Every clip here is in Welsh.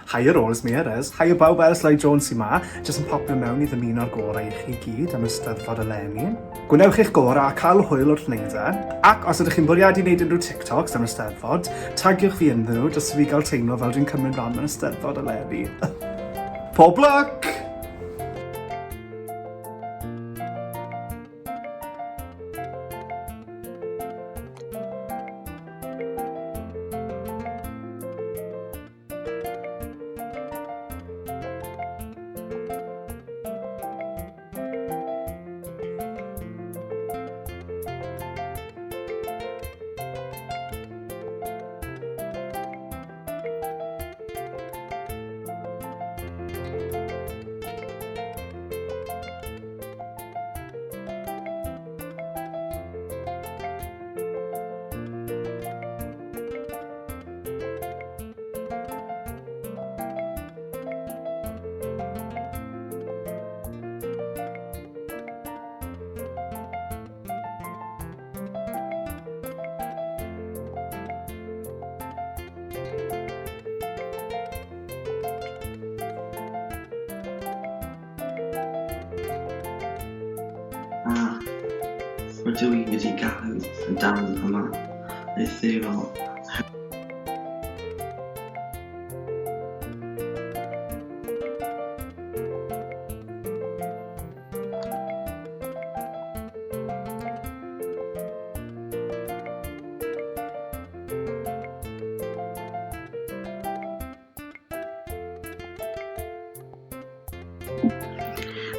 Hiya Rolls me eres. Hiya bawb ers Lloyd Jones sy'n ma. Jyst yn popio mewn I ddymuno'r gorau I chi gyd am Eisteddfod eleni. Gwnewch eich gorau a cael hwyl wrth wneud e. Ac os ydych chi'n bwriadu wneud unrhyw TikToks am Eisteddfod, tagiwch fi yn nhw jyst I fi gael teimlo fel dwi'n cymryd rhan mewn Eisteddfod eleni. Pob luck! Rydw I wedi gael y dawn yma eithrio.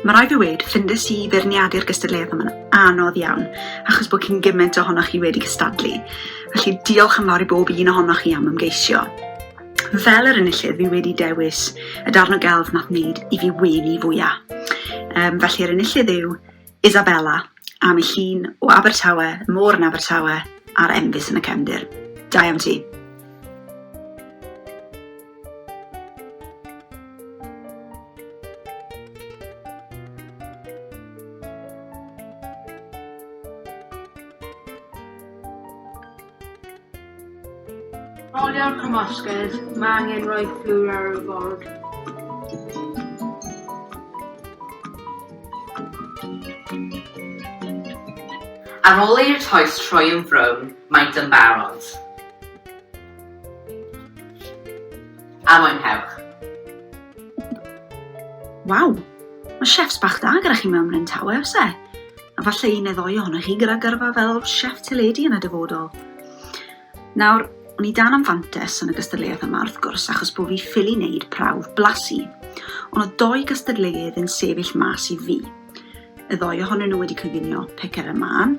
Mae rai fi wedi ffindus I feirniadu'r gystadleuaeth yma'n anodd iawn, achos bod chi'n gymaint ohonoch chi wedi cystadlu. Felly diolch yn fawr I bob un ohonoch chi am ymgeisio. Fel yr enillydd fi wedi dewis y darn o gelf nath wneud I fi wenu fwyaf. Felly yr enillydd yw Isabella am ei llun o Abertawe, môr yn Abertawe, a'r enfys yn y cefndir. Da am ti. Olio'r cymosgedd, mae angen rhoi fflwr ar y bord. Ar ôl i'r toes troi yn frown, maent yn barod. A mwynhewch. Waw, mae chefs bach da gyda chi mewn Bryn Tawe, oes e? A falle un neu ddoi ohonoch chi gyda gyrfa fel chef teledu yn y dyfodol. Nawr, o'n I dan am fantes yn y gystadleuaeth yma wrth gwrs achos bod fi ffili wneud prawf blasu. Ond o 2 gystadleuaeth yn sefyll mas I fi. Y 2 ohonyn nhw wedi coginio picer y man,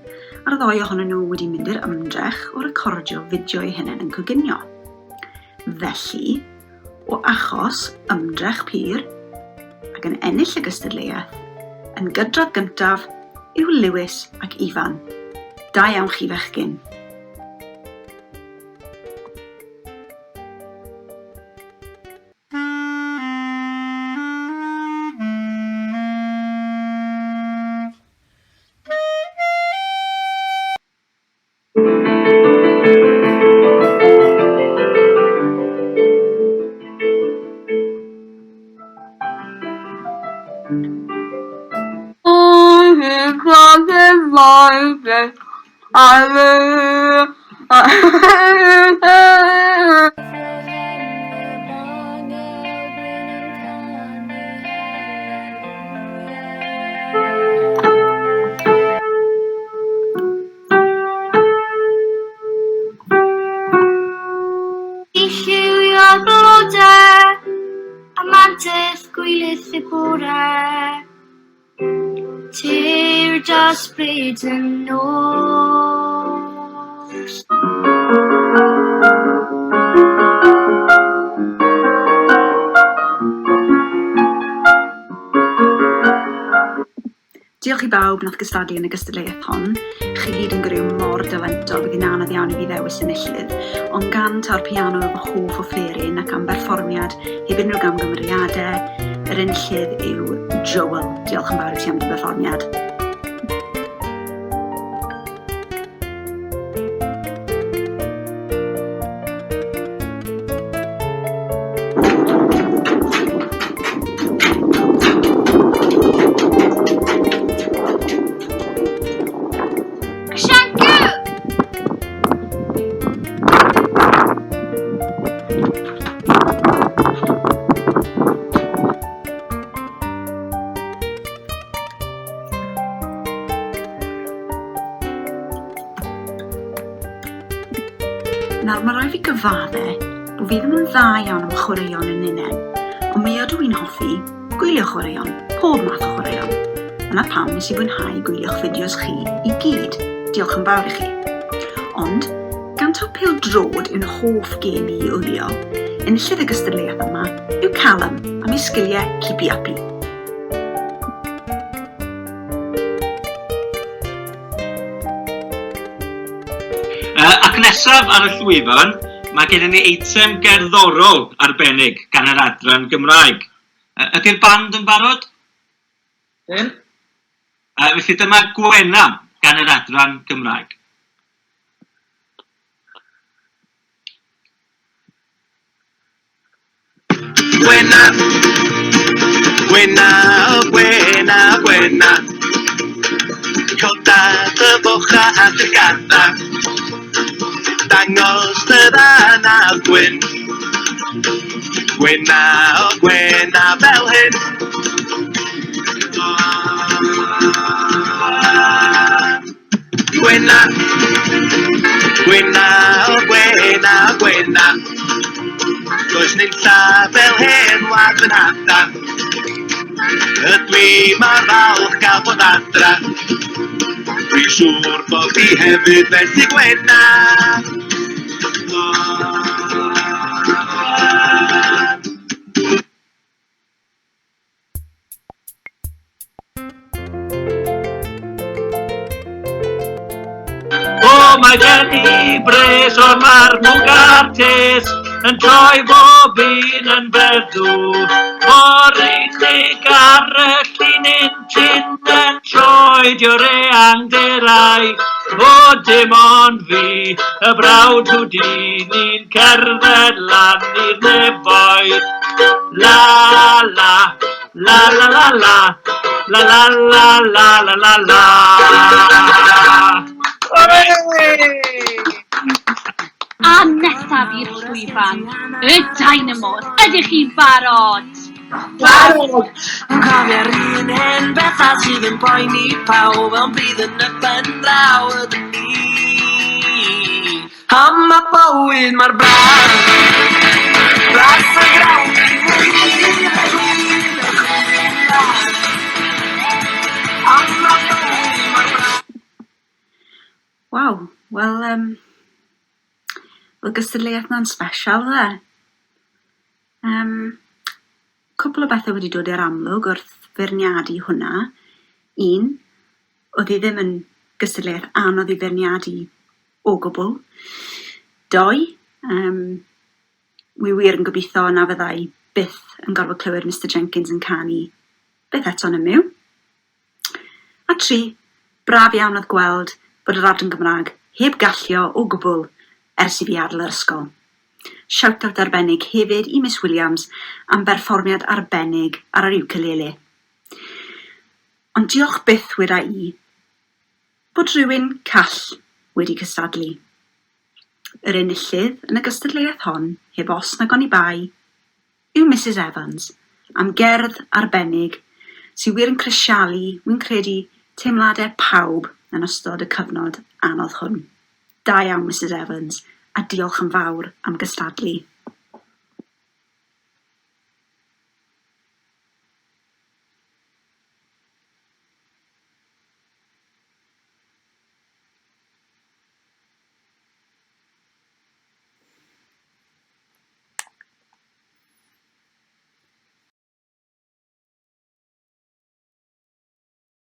a'r 2 ohonyn nhw wedi mynd i'r ymdrech o recordio fideo eu hunain yn coginio. Felly, o achos ymdrech pur ac yn ennill y gystadleuaeth, yn gydrodd gyntaf yw Lewis ac Ifan. Da iawn chi fechgyn. Lliwio'r blodau, a mantis gwylydd y bore. Tear just braids and nose. Diolch I bawb nath gystadlu yn y gystadleuaeth hon. Chi gyd yn gryw mor dylentog bydd hi'n anodd iawn I fi ddewis enillydd, ond gan ta'r piano efo hoff offeryn ac am berfformiad heb unrhyw gamgymeriadau, yr enillydd yw Joel. Diolch yn fawr I ti am dy berfformiad. faddau bod fi ddim yn dda iawn am chwaraeon yn unen, ond mi ydw i'n hoffi gwylio chwaraeon, pob math o chwaraeon. Yna pam nes i fwynhau gwylio'ch fideos chi i gyd. Diolch yn fawr i chi. Ond, gan taw pêl-drod yw'n hoff gêm i wylio, enillydd y gystadleuaeth yma yw Callum am ei sgiliau cipi-api. Ac nesaf ar y llwyfan, mae gennym ni eitem gerddorol arbennig gan yr adran Gymraeg. Ydy'r band yn barod? Un. Felly dyma Gwena gan yr adran Gymraeg. Gwena, Gwena, Gwena, Gwena, coda dy bocha a dy gada, dangos dy ddan a gwyn. Gwena, o Gwena fel hyn. Gwena, Gwena, o Gwena, Gwena, does nunlla fel hyn wad yn hadan. Ydw i mor falch gael bod adra. Dwi'n siŵr bod fi hefyd felly Gwena. Mae gen i bres o'r marnwg artes yn troi bob un yn feddw. O'r unig arall i nintyn yn troi di'r eangderau. O dim ond fi, y brawd hwdi, ni'n cerdded lan i'r nefoedd. La la, la la la la, la la la la la la la. A nesaf i'r llwyfan, y Dynamos, ydych chi'n barod? Barod! Yn cofio'r un hen bethau sydd yn poeni pawb ond bydd yn y ben draw ydyn ni. Am y bywyd mae'r braf, bras y grawn i wneud. Am y bywyd mae'r braf. Waw, wel, gystadleuaeth na'n special dde. Cwpl o bethau wedi dod i'r amlwg wrth feirniadu hwnna. Un, oedd hi ddim yn gystadleuaeth anodd i feirniadu o gwbl. Doi, wi wir yn gobeithio na fyddai byth yn gorfod clywed Mr Jenkins yn canu beth eto yn y miw. A tri, braf iawn oedd gweld bod yr adran Gymraeg heb gallio o gwbl ers i fi adael yr ysgol. Shout-out arbennig hefyd i Miss Williams am berfformiad arbennig ar yr ukulele. Ond diolch byth weda i bod rhywun call wedi cystadlu. Yr enillydd yn y gystadleuaeth hon, heb os nag oni bai, yw Mrs Evans am gerdd arbennig sy'n wir yn crisialu, wy'n credu, teimladau pawb yn ystod y cyfnod anodd hwn. Da iawn, Mrs Evans, a diolch yn fawr am gystadlu.